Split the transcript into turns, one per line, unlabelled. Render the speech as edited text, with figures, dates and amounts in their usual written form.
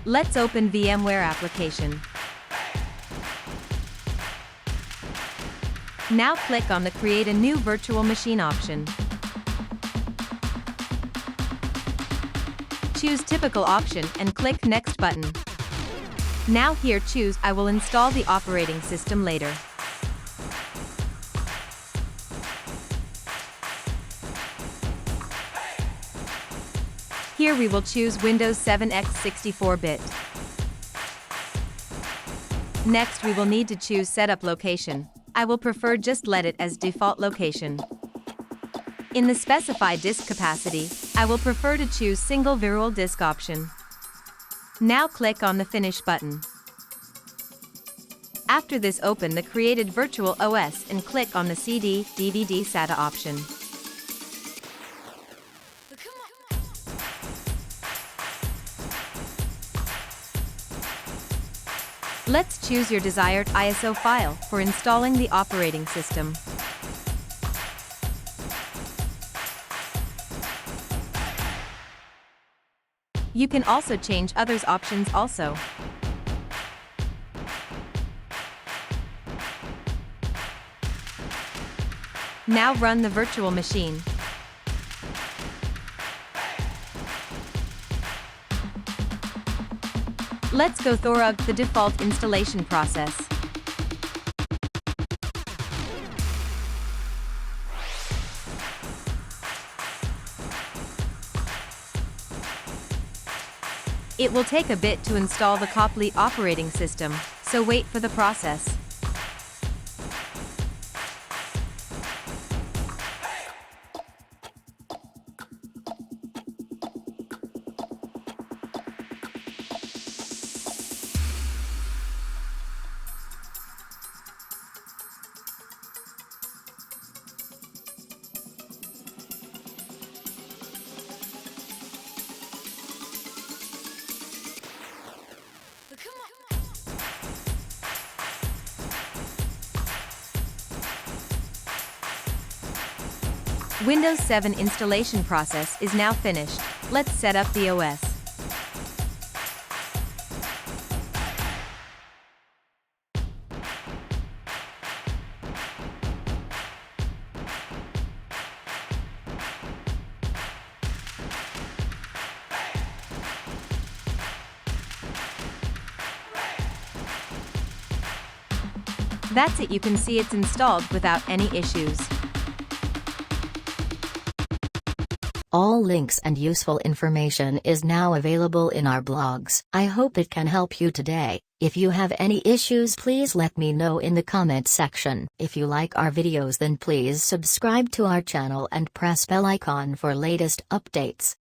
Let's open VMware application. Now click on the Create a New Virtual Machine option. Choose Typical option and click Next button. Now here choose I will install the operating system later. Here we will choose Windows 7 x 64-bit. Next we will need to choose Setup Location. I will prefer just let it as default location. In the Specify Disk Capacity, I will prefer to choose Single Virtual Disk option. Now click on the Finish button. After this open the created virtual OS and click on the CD, DVD SATA option. Let's choose your desired ISO file for installing the operating system. You can also change others options also. Now run the virtual machine. Let's go through the default installation process. It will take a bit to install the complete operating system, so wait for the process. Windows 7 installation process is now finished. Let's set up the OS. That's it, you can see it's installed without any issues.
All links and useful information is now available in our blogs. I hope it can help you today. If you have any issues, please let me know in the comment section. If you like our videos, then please subscribe to our channel and press bell icon for latest updates.